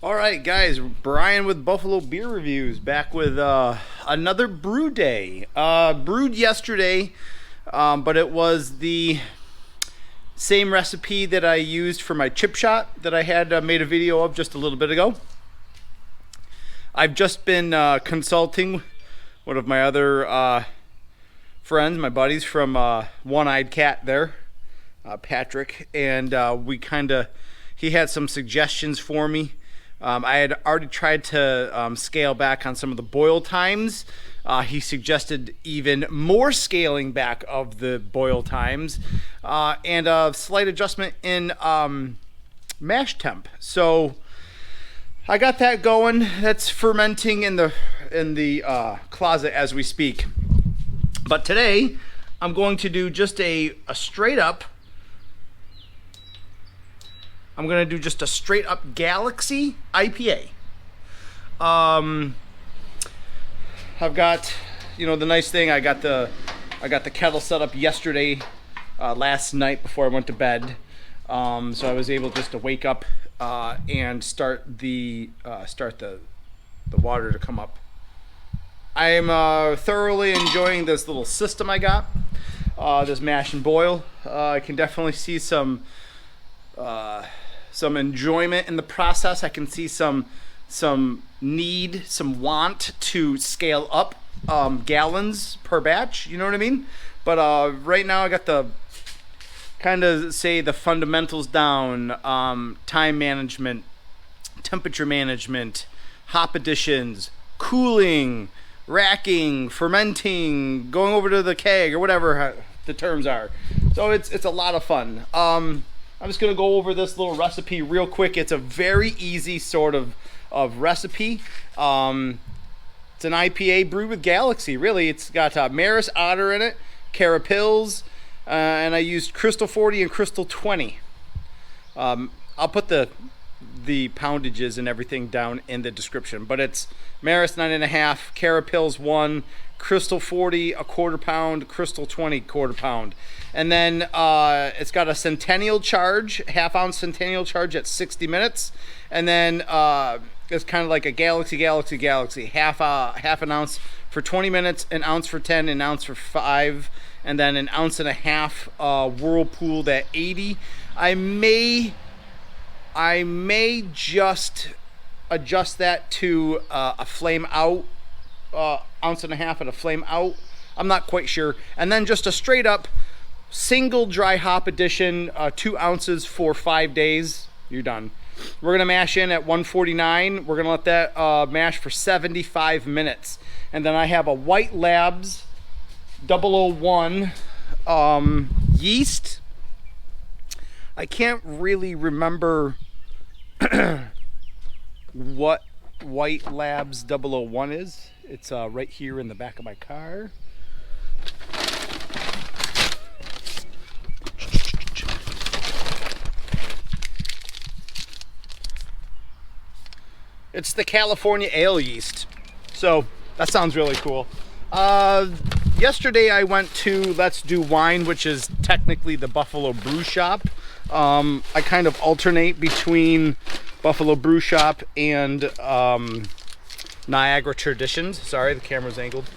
All right, guys, Brian with Buffalo Beer Reviews back with another brew day. Brewed yesterday, but it was the same recipe that I used for my chip shot that I had made a video of just a little bit ago. I've just been consulting one of my other friends, my buddies from One-Eyed Cat there, Patrick, and he had some suggestions for me. I had already tried to scale back on some of the boil times. He suggested even more scaling back of the boil times and a slight adjustment in mash temp. So I got that going. That's fermenting in the closet as we speak. But today I'm going to do just a straight up. I'm gonna do just a straight up Galaxy IPA. I've got, the nice thing. I got the kettle set up yesterday, last night before I went to bed. So I was able just to wake up and start the water to come up. I am thoroughly enjoying this little system I got. This mash and boil. I can definitely see some enjoyment in the process. I can see some need, some want to scale up gallons per batch. You know what I mean? But right now I got the the fundamentals down: time management, temperature management, hop additions, cooling, racking, fermenting, going over to the keg or whatever the terms are. So it's a lot of fun. I'm just going to go over this little recipe real quick. It's a very easy sort of recipe. It's an IPA brewed with Galaxy, really. It's got Maris Otter in it, Carapils, and I used Crystal 40 and Crystal 20. I'll put the poundages and everything down in the description, but it's Maris 9.5, Carapils 1, Crystal 40 a quarter pound, Crystal 20 quarter pound, and then it's got a Centenial charge, half-ounce Centenial charge at 60 minutes, and then it's kind of like a Galaxy, half an ounce for 20 minutes, an ounce for 10, an ounce for 5, and then an ounce and a half whirlpooled at 80. I may just adjust that to a flame out, ounce and a half at a flame out. I'm not quite sure. And then just a straight up single dry hop addition, 2 ounces for 5 days. You're done. We're gonna mash in at 149. We're gonna let that mash for 75 minutes. And then I have a White Labs 001 yeast. I can't really remember what White Labs 001 is. It's right here in the back of my car. It's the California ale yeast. So that sounds really cool. Yesterday I went to Let's Do Wine, which is technically the Buffalo Brew Shop. I kind of alternate between Buffalo Brew Shop and Niagara Traditions. Sorry, the camera's angled.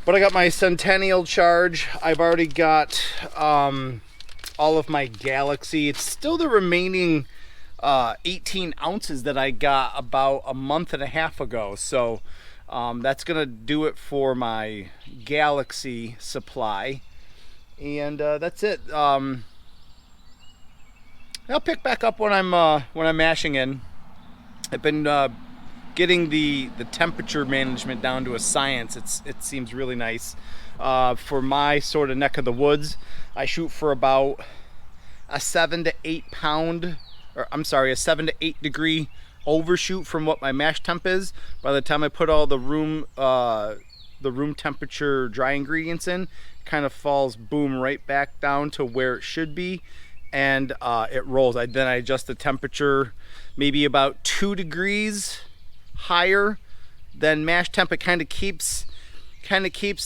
But I got my Centennial charge. I've already got all of my Galaxy. It's still the remaining 18 ounces that I got about a month and a half ago. So that's gonna do it for my Galaxy supply. And that's it. I'll pick back up when I'm mashing in. I've been getting the temperature management down to a science. It seems really nice. For my sort of neck of the woods, I shoot for about a 7 to 8 degree overshoot from what my mash temp is. By the time I put all the room temperature dry ingredients in, it kind of falls right back down to where it should be, and it rolls. Then I adjust the temperature maybe about 2 degrees higher than mash temp. It kind of keeps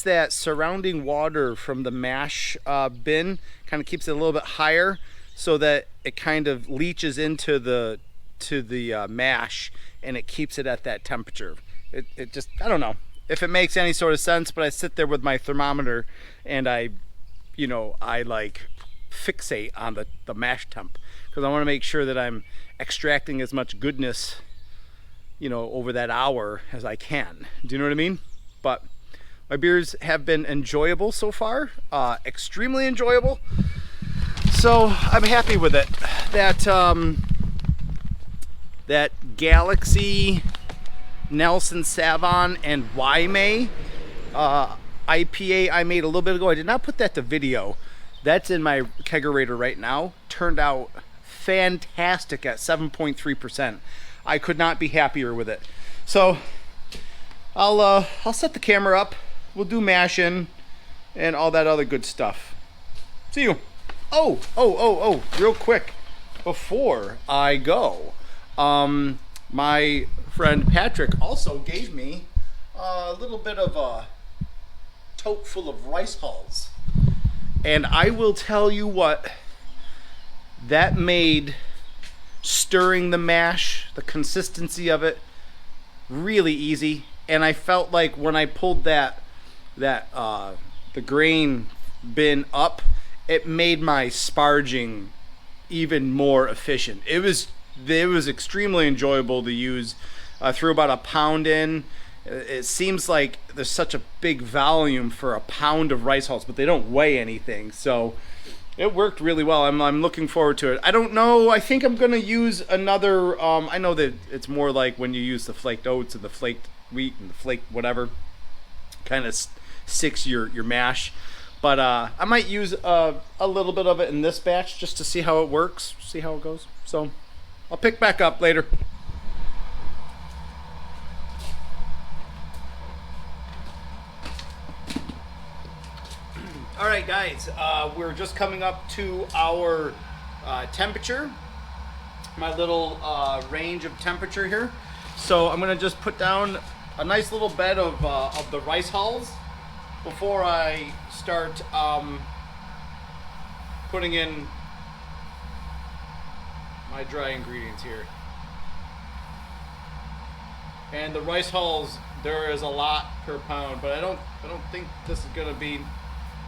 that surrounding water from the mash bin, kind of keeps it a little bit higher, so that it kind of leaches into the to the mash, and it keeps it at that temperature. It just, I don't know if it makes any sort of sense, but I sit there with my thermometer and I like fixate on the mash temp, because I want to make sure that I'm extracting as much goodness, over that hour as I can. Do you know what I mean? But my beers have been enjoyable so far, extremely enjoyable. So I'm happy with it. That Galaxy, Nelson Sauvin, and Waimea IPA I made a little bit ago. I did not put that to video. That's in my kegerator right now. Turned out fantastic at 7.3%. I could not be happier with it. So I'll set the camera up. We'll do mashing and all that other good stuff. See you. Oh, real quick before I go, my friend Patrick also gave me a little bit of a tote full of rice hulls, and I will tell you what, that made stirring the mash, the consistency of it, really easy. And I felt like when I pulled the grain bin up, it made my sparging even more efficient. It was extremely enjoyable to use. I threw about a pound in. It seems like there's such a big volume for a pound of rice hulls, but they don't weigh anything. So it worked really well. I'm looking forward to it. I don't know. I think I'm gonna use another. I know that it's more like when you use the flaked oats and the flaked wheat and the flaked whatever, kind of sticks your mash. But I might use a little bit of it in this batch just to see how it works, see how it goes. So I'll pick back up later. All right, guys, we're just coming up to our temperature, my little range of temperature here. So I'm gonna just put down a nice little bed of the rice hulls before I start putting in my dry ingredients here. And the rice hulls, there is a lot per pound, but I don't think this is gonna be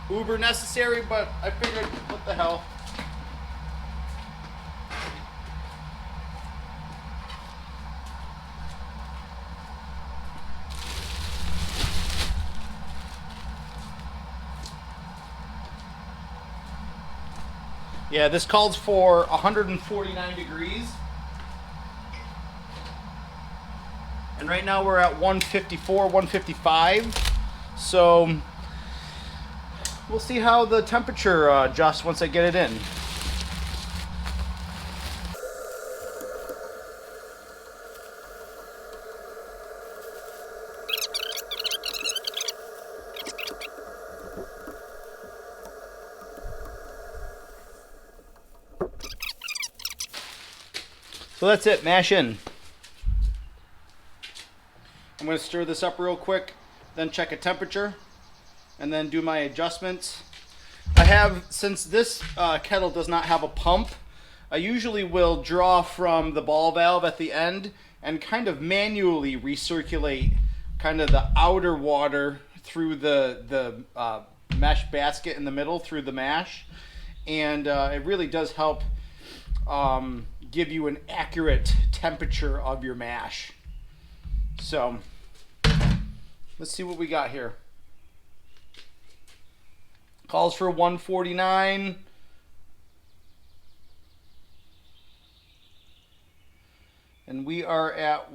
uber necessary, but I figured, what the hell. Yeah, this calls for 149 degrees. And right now we're at 154, 155. So we'll see how the temperature adjusts once I get it in. So that's it, mash in. I'm going to stir this up real quick, then check a temperature, and then do my adjustments. I have, since this kettle does not have a pump, I usually will draw from the ball valve at the end and kind of manually recirculate kind of the outer water through the mesh basket in the middle through the mash. And it really does help give you an accurate temperature of your mash. So let's see what we got here. Calls for 149. And we are at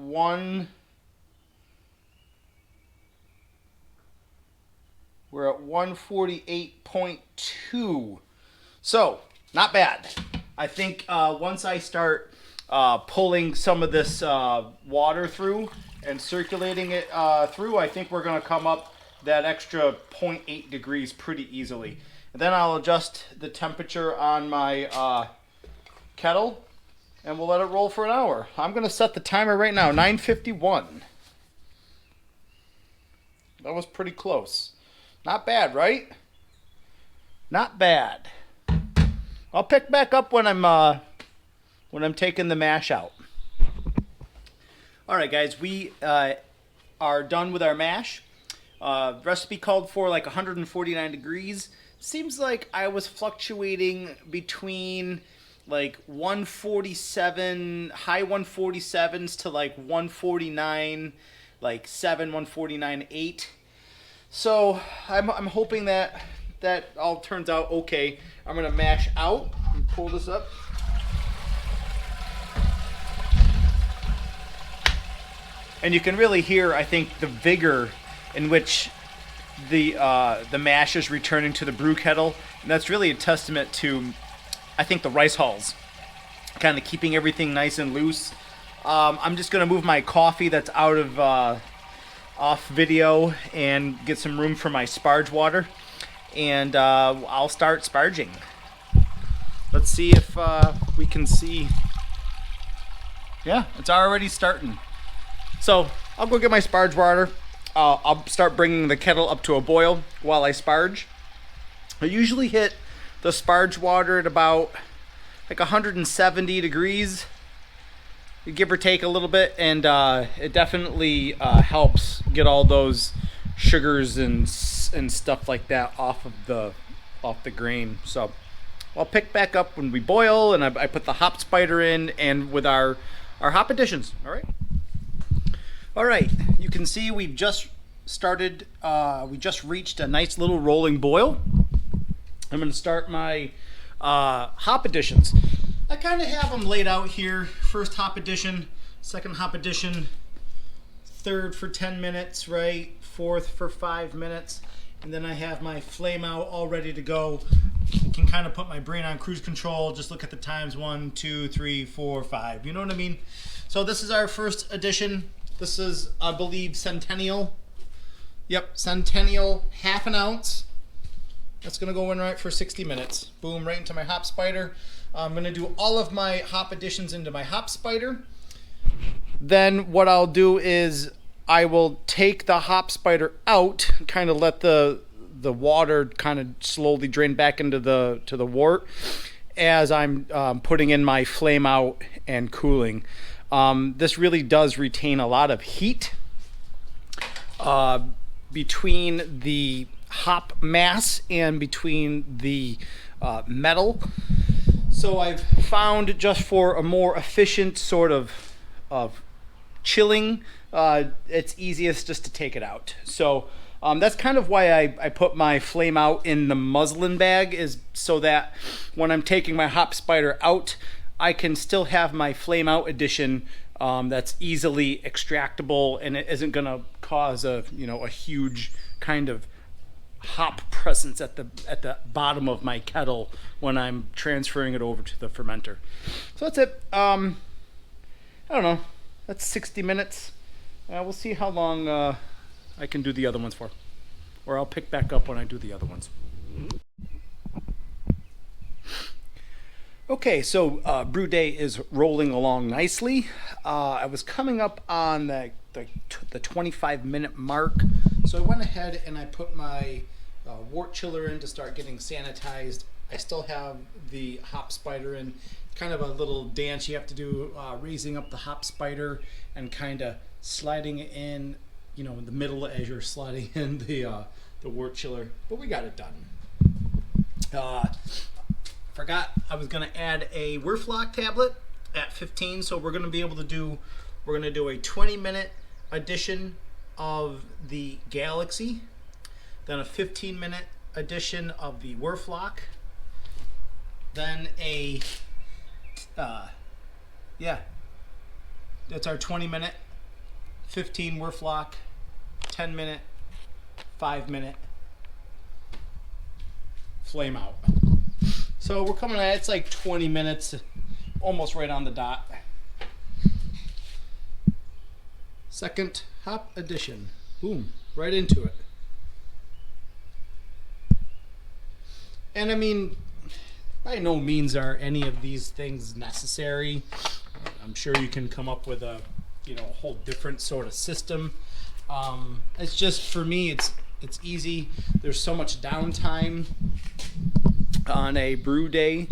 we're at 148.2. So not bad. I think once I start pulling some of this water through and circulating it through, I think we're going to come up that extra 0.8 degrees pretty easily. And then I'll adjust the temperature on my kettle, and we'll let it roll for an hour. I'm going to set the timer right now, 9:51. That was pretty close. Not bad, right? Not bad. I'll pick back up when I'm taking the mash out. All right, guys, we are done with our mash. Recipe called for like 149 degrees. Seems like I was fluctuating between like 147, high 147s to like 149, like 7, 149, 8. So I'm hoping that all turns out okay. I'm gonna mash out and pull this up. And you can really hear, I think, the vigor in which the mash is returning to the brew kettle. And that's really a testament to, I think, the rice hulls. Kind of keeping everything nice and loose. I'm just going to move my coffee that's out of off video and get some room for my sparge water. And I'll start sparging. Let's see if we can see. Yeah, it's already starting. So I'll go get my sparge water. I'll start bringing the kettle up to a boil while I sparge. I usually hit the sparge water at about like 170 degrees, give or take a little bit, and it definitely helps get all those sugars and stuff like that off the grain. So I'll pick back up when we boil, and I put the hop spider in, and with our hop additions. All right, you can see we've just started, we just reached a nice little rolling boil. I'm going to start my hop additions. I kind of have them laid out here. First hop addition, second hop addition, third for 10 minutes, right? Fourth for 5 minutes. And then I have my flame out all ready to go. I can kind of put my brain on cruise control, just look at the times, 1, 2, 3, 4, 5. You know what I mean? So this is our first addition. This is, I believe, Centenial. Yep, Centenial, half an ounce. That's gonna go in right for 60 minutes. Boom, right into my hop spider. I'm gonna do all of my hop additions into my hop spider. Then what I'll do is I will take the hop spider out, kind of let the water kind of slowly drain back into the wort as I'm putting in my flame out and cooling. This really does retain a lot of heat between the hop mass and between the metal. So I've found, just for a more efficient sort of chilling, it's easiest just to take it out. So that's kind of why I put my flame out in the muslin bag, is so that when I'm taking my hop spider out, I can still have my flame out addition that's easily extractable, and it isn't going to cause a huge kind of hop presence at the bottom of my kettle when I'm transferring it over to the fermenter. So that's it. I don't know. That's 60 minutes. We'll see how long I can do the other ones for, or I'll pick back up when I do the other ones. Okay, so Brewday is rolling along nicely. I was coming up on the 25-minute mark, so I went ahead and I put my wort chiller in to start getting sanitized. I still have the hop spider in. Kind of a little dance you have to do, raising up the hop spider and kind of sliding it in, in the middle as you're sliding in the wort chiller. But we got it done. Forgot I was going to add a Wurflock tablet at 15, so we're going to be able to do, we're going to do a 20-minute edition of the Galaxy, then a 15-minute edition of the Wurflock, then a that's our 20-minute, 15 Wurflock, 10-minute, 5-minute flame out. So we're coming at, it's like 20 minutes, almost right on the dot. Second hop addition. Boom, right into it. And I mean, by no means are any of these things necessary. I'm sure you can come up with a whole different sort of system. It's just, for me, it's easy. There's so much downtime on a brew day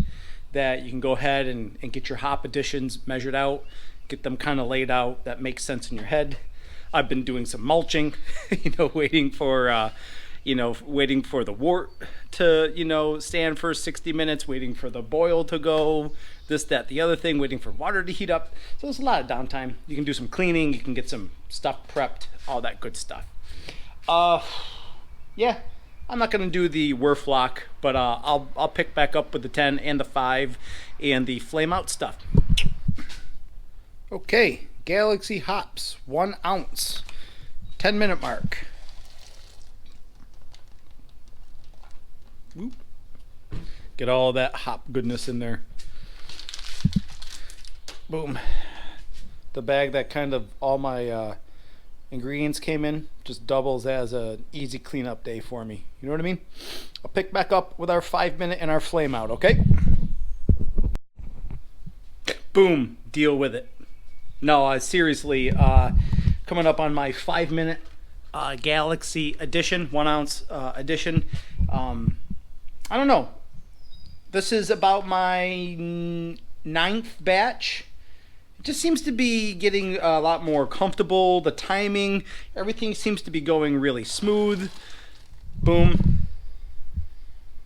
that you can go ahead and get your hop additions measured out, get them kind of laid out that makes sense in your head. I've been doing some mulching, waiting for waiting for the wort to stand for 60 minutes, waiting for the boil to go, this, that, the other thing, waiting for water to heat up. So there's a lot of downtime. You can do some cleaning, you can get some stuff prepped, all that good stuff. Yeah, I'm not gonna do the Werflock, but I'll pick back up with the 10 and the 5 and the flame out stuff. Okay, Galaxy hops, 1 ounce, 10-minute mark. Whoop. Get all that hop goodness in there. Boom. The bag that kind of all my ingredients came in just doubles as an easy cleanup day for me. You know what I mean? I'll pick back up with our 5-minute and our flame out, okay? Boom. Deal with it. No, seriously, coming up on my 5-minute Galaxy edition, 1 ounce edition. I don't know. This is about my 9th batch. It just seems to be getting a lot more comfortable. The timing, everything seems to be going really smooth. Boom.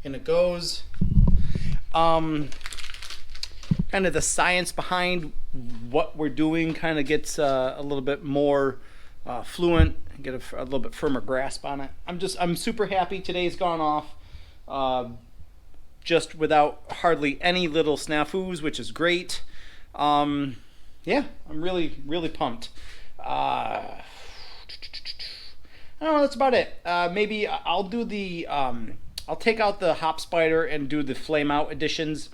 And it goes. Kind of the science behind what we're doing kind of gets a little bit more fluent, get a little bit firmer grasp on it. I'm super happy today's gone off just without hardly any little snafus, which is great. Yeah, I'm really pumped. I don't know, that's about it. Maybe I'll do the I'll take out the Hop Spider and do the Flame Out editions.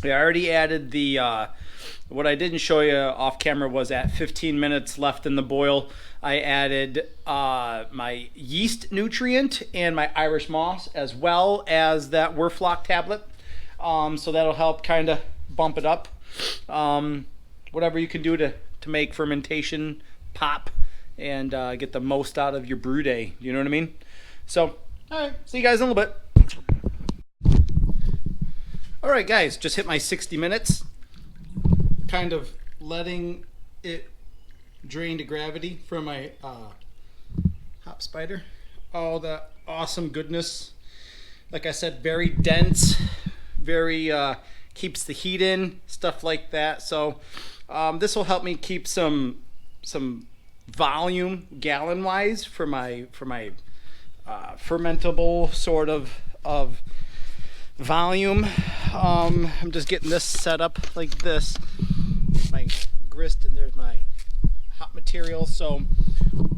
I already added the what I didn't show you off camera was at 15 minutes left in the boil. I added my yeast nutrient and my Irish moss, as well as that Werflock tablet. So that'll help kind of bump it up. Whatever you can do to make fermentation pop and get the most out of your brew day. You know what I mean? So, all right, see you guys in a little bit. All right, guys, just hit my 60 minutes. Kind of letting it drain to gravity from my Hop Spider. All that awesome goodness. Like I said, very dense, very keeps the heat in, stuff like that. So this will help me keep some volume gallon-wise for my fermentable sort of volume. I'm just getting this set up like this. My grist, and there's my hot material. So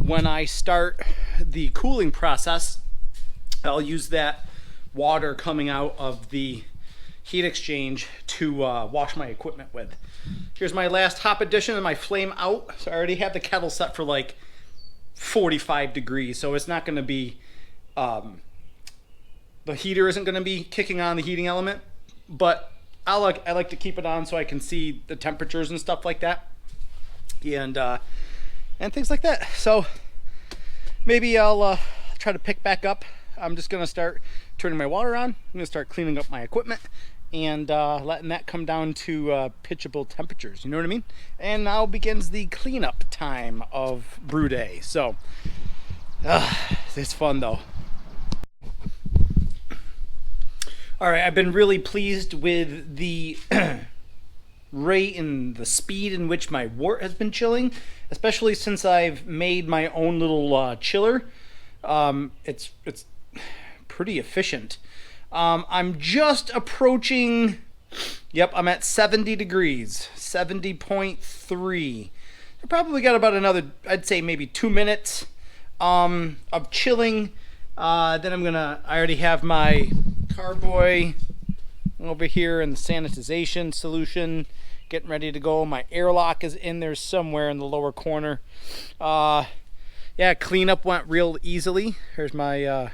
when I start the cooling process, I'll use that water coming out of the heat exchange to wash my equipment with. Here's my last hop addition and my flame out. So I already have the kettle set for like 45 degrees, so it's not going to be the heater isn't going to be kicking on the heating element, but I like to keep it on so I can see the temperatures and stuff like that, and things like that. So maybe I'll try to pick back up. I'm just going to start turning my water on. I'm going to start cleaning up my equipment and letting that come down to pitchable temperatures. You know what I mean? And now begins the cleanup time of brew day. So it's fun though. All right, I've been really pleased with the rate and the speed in which my wort has been chilling, especially since I've made my own little chiller. It's pretty efficient. I'm just approaching, yep, I'm at 70 degrees, 70.3. I probably got about another, I'd say maybe 2 minutes of chilling. Then I already have my carboy over here in the sanitization solution getting ready to go. My airlock is in there somewhere in the lower corner. Yeah, cleanup went real easily. Here's my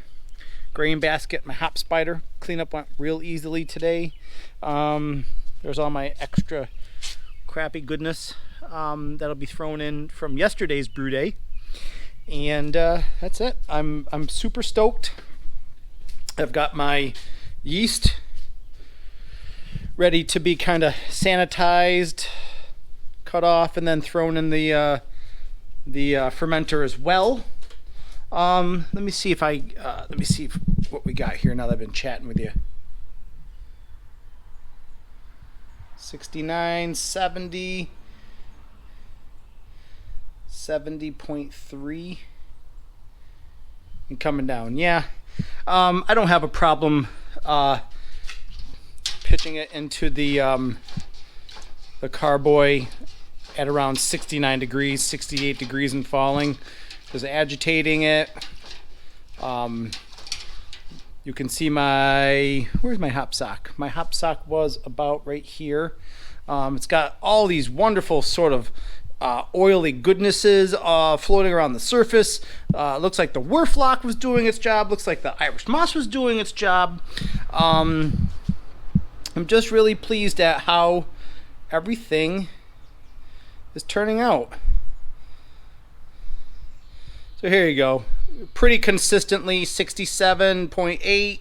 grain basket, my Hop Spider. Cleanup went real easily today. There's all my extra crappy goodness that'll be thrown in from yesterday's brew day. And that's it. I'm super stoked. I've got my yeast ready to be kind of sanitized, cut off and then thrown in the fermenter as well. Let me see if what we got here now that I've been chatting with you. 69, 70, 70.3, and coming down. Yeah, I don't have a problem pitching it into the carboy at around 69 degrees, 68 degrees and falling. Just agitating it. You can see where's my hop sock? My hop sock was about right here. It's got all these wonderful sort of oily goodnesses floating around the surface. Looks like the Werflock was doing its job. Looks like the Irish Moss was doing its job. I'm just really pleased at how everything is turning out. So here you go. Pretty consistently 67.8,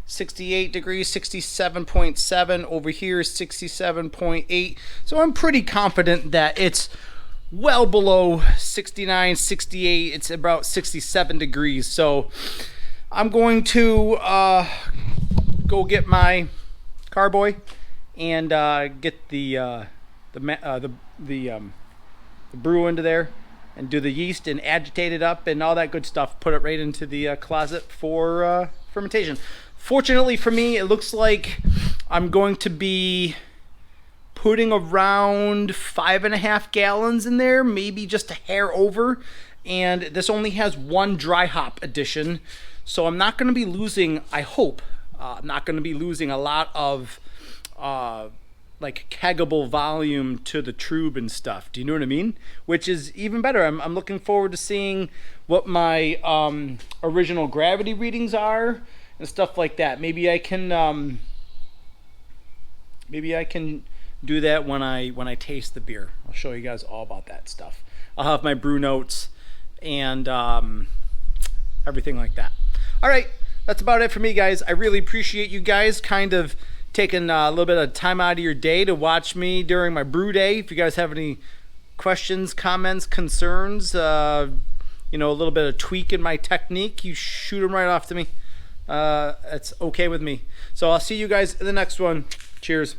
68 degrees, 67.7. Over here is 67.8. So I'm pretty confident that it's well below 69, 68. It's about 67 degrees. So I'm going to go get my carboy and get the brew into there and do the yeast and agitate it up and all that good stuff. Put it right into the closet for fermentation. Fortunately for me, it looks like I'm going to be putting around 5.5 gallons in there, maybe just a hair over. And this only has one dry hop addition, so I'm not going to be losing, I hope, I'm not going to be losing a lot of like keggable volume to the trube and stuff. Do you know what I mean? Which is even better. I'm looking forward to seeing what my original gravity readings are and stuff like that. Maybe I can do that when I taste the beer. I'll show you guys all about that stuff. I'll have my brew notes and everything like that. All right, that's about it for me, guys. I really appreciate you guys kind of taking a little bit of time out of your day to watch me during my brew day. If you guys have any questions, comments, concerns, a little bit of tweak in my technique, you shoot them right off to me. It's okay with me. So I'll see you guys in the next one. Cheers.